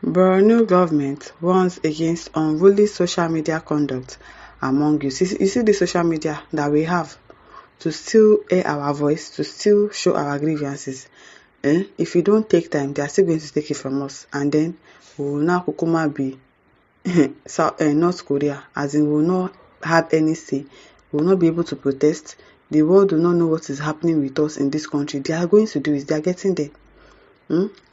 Borno government warns against unruly social media conduct among youth. You see the social media that we have to still air our voice, to still show our grievances. If you don't take time, they are still going to take it from us. And then we will now kukuma be North Korea, as in we will not have any say. We will not be able to protest. The world will not know what is happening with us in this country. They are going to do it. They are getting there.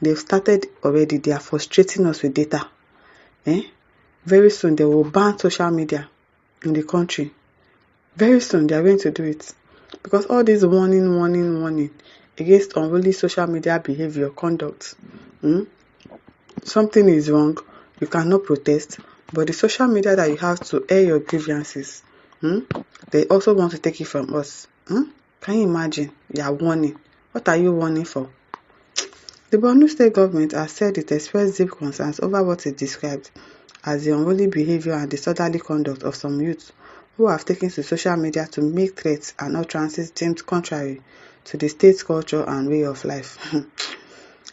They've started already. They are frustrating us with data. Very soon they will ban social media in the country. Very soon they are going to do it. Because all this warning against unruly social media behavior, conduct. Something is wrong. You cannot protest. But the social media that you have to air your grievances, they also want to take it from us. Can you imagine? You are warning. What are you warning for? The Borno state government has said it expressed deep concerns over what it described as the unruly behavior and disorderly conduct of some youths who have taken to social media to make threats and utterances deemed contrary to the state's culture and way of life.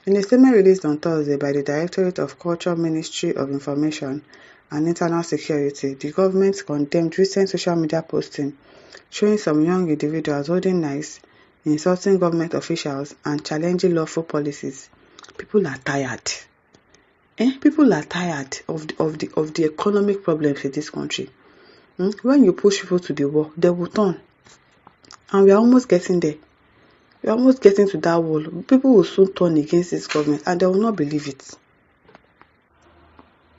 In a statement released on Thursday by the Directorate of Culture, Ministry of Information and Internal Security, the government condemned recent social media posting showing some young individuals holding knives, insulting government officials, and challenging lawful policies. People are tired. People are tired of the economic problems in this country. When you push people to the wall, they will turn. And we are almost getting there. We are almost getting to that wall. People will soon turn against this government and they will not believe it.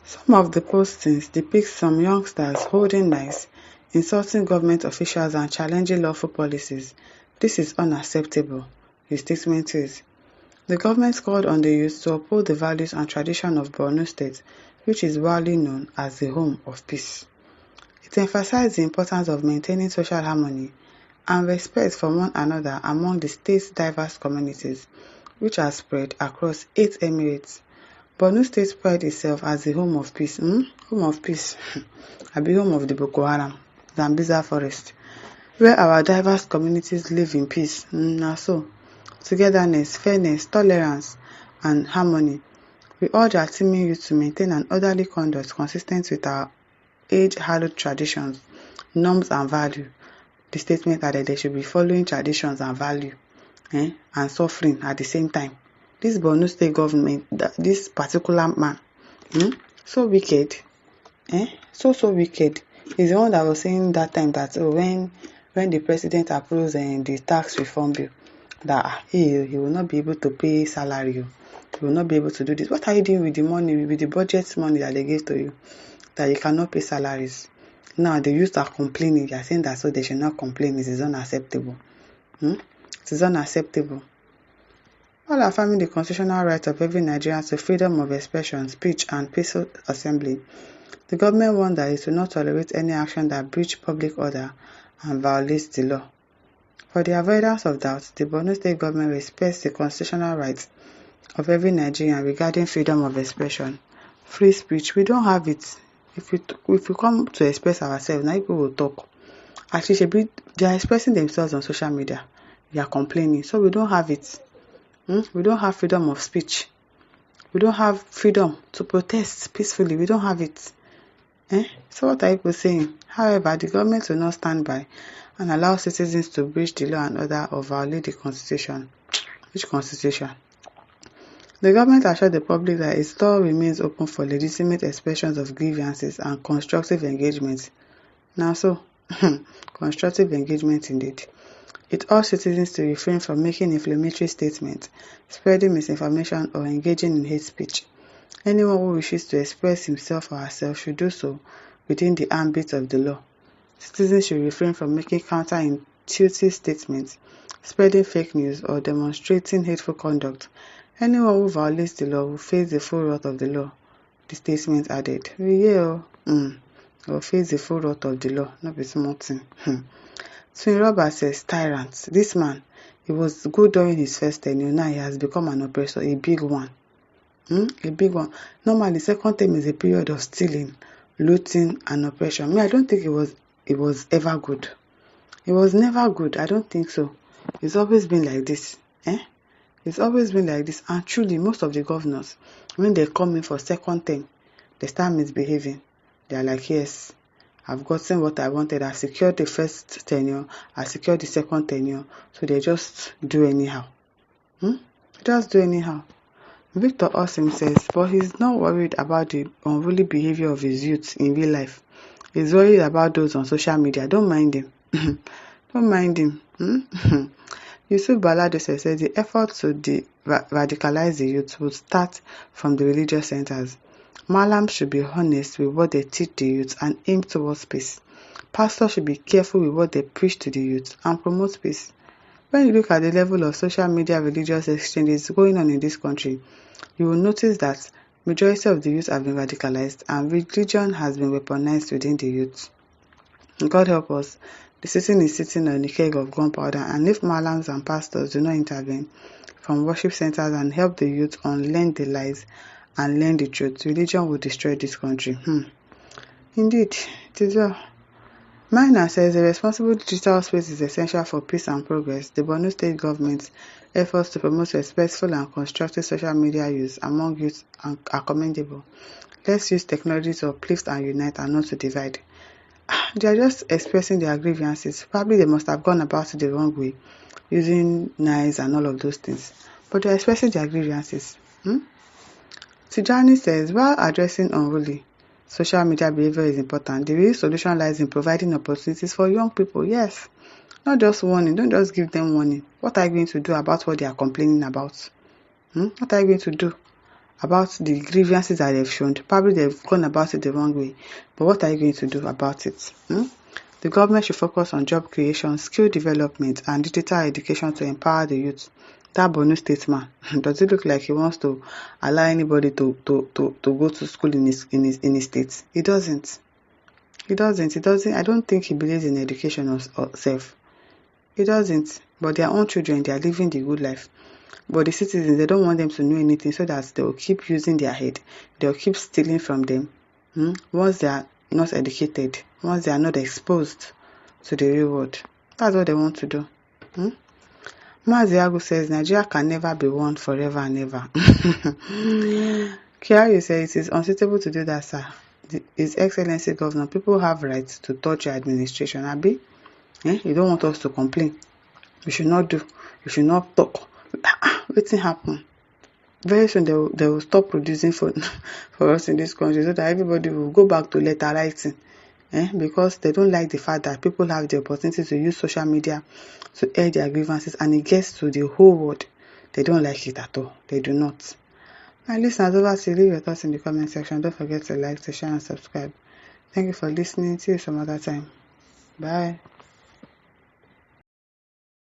Some of the postings depict some youngsters holding knives, insulting government officials, and challenging lawful policies. This is unacceptable, the statement is. The government called on the youth to uphold the values and tradition of Borno State, which is widely known as the home of peace. It emphasized the importance of maintaining social harmony and respect for one another among the state's diverse communities, which are spread across 8 emirates. Borno State prides itself as the home of peace. Home of peace. I be home of the Boko Haram, Zambiza forest, where our diverse communities live in peace. So, togetherness, fairness, tolerance, and harmony. We urge our teaming youth to maintain an orderly conduct consistent with our age-hallowed traditions, norms, and value. The statement added they should be following traditions and value, and suffering at the same time. This Borno State government, this particular man, so wicked, so wicked. He's the one that was saying that time that when the president approves the tax reform bill, that he will not be able to pay salary, he will not be able to do this. What are you doing with the money, with the budget money that they gave to you, that you cannot pay salaries? Now the youth are complaining. They are saying that so they should not complain. It is unacceptable. It is unacceptable. All affirming the constitutional right of every Nigerian to freedom of expression, speech, and peaceful assembly, the government warned that it will not tolerate any action that breach public order and violates the law. For the avoidance of doubt, the Borno State government respects the constitutional rights of every Nigerian regarding freedom of expression, free speech. We don't have it. If we come to express ourselves, now people will talk. Actually, they are expressing themselves on social media. They are complaining. So we don't have it. We don't have freedom of speech. We don't have freedom to protest peacefully. We don't have it. So what are people saying? However, the government will not stand by and allow citizens to breach the law and order or violate the constitution. Which constitution? The government assured the public that its door remains open for legitimate expressions of grievances and constructive engagement. Now so, constructive engagement indeed. It urged citizens to refrain from making inflammatory statements, spreading misinformation, or engaging in hate speech. Anyone who wishes to express himself or herself should do so within the ambit of the law. Citizens should refrain from making counterintuitive statements, spreading fake news, or demonstrating hateful conduct. Anyone who violates the law will face the full wrath of the law, the statement added. Will face the full wrath of the law, not be small thing. Twin Robert says, tyrant. This man, he was good during his first tenure. Now he has become an oppressor, a big one. A big one. Normally, second term is a period of stealing, looting, and oppression. I don't think it was ever good. It was never good. I don't think so. It's always been like this. It's always been like this, and truly most of the governors, when they come in for second term, they start misbehaving. They are like, yes, I've gotten what I wanted. I secured the first tenure, I secured the second tenure, so they just do anyhow. Just do anyhow. Victor Osim says, but he's not worried about the unruly behavior of his youth in real life. He's worried about those on social media. Don't mind him. Don't mind him. Yusuf Balado says the effort to radicalize the youth would start from the religious centers. Malams should be honest with what they teach the youth and aim towards peace. Pastors should be careful with what they preach to the youth and promote peace. When you look at the level of social media religious exchanges going on in this country, you will notice that majority of the youth have been radicalized and religion has been weaponized within the youth. God help us. The citizen is sitting on a keg of gunpowder, and if malams and pastors do not intervene from worship centers and help the youth unlearn the lies and learn the truth, religion will destroy this country. Indeed, it is well. Minor says a responsible digital space is essential for peace and progress. The Borno state government's efforts to promote respectful and constructive social media use among youth are commendable. Let's use technology to uplift and unite and not to divide. They are just expressing their grievances. Probably they must have gone about it the wrong way, using knives and all of those things. But they are expressing their grievances. Tijani says, while addressing unruly social media behavior is important, the real solution lies in providing opportunities for young people. Yes, not just warning. Don't just give them warning. What are you going to do about what they are complaining about? What are you going to do about the grievances that they've shown? Probably they've gone about it the wrong way. But what are you going to do about it? The government should focus on job creation, skill development, and digital education to empower the youth. That Borno state man, does it look like he wants to allow anybody to go to school in his state? He doesn't. He doesn't. I don't think he believes in education or self. He doesn't. But their own children, they are living the good life. But the citizens, they don't want them to know anything, so that they will keep using their head. They will keep stealing from them. Once they are not educated, once they are not exposed to the real world, that's what they want to do. Maziagu says Nigeria can never be one forever and ever. Kiari says it is unsuitable to do that, sir. His Excellency Governor, people have rights to touch your administration. Abi, you don't want us to complain. You should not do. You should not talk. Wetin happen? Very soon they will stop producing for us in this country, so that everybody will go back to letter writing. Because they don't like the fact that people have the opportunity to use social media to air their grievances, and it gets to the whole world. They don't like it at all. They do not. My listeners, over to you. Leave your thoughts in the comment section. Don't forget to like, to share, and subscribe. Thank you for listening. See you some other time. Bye.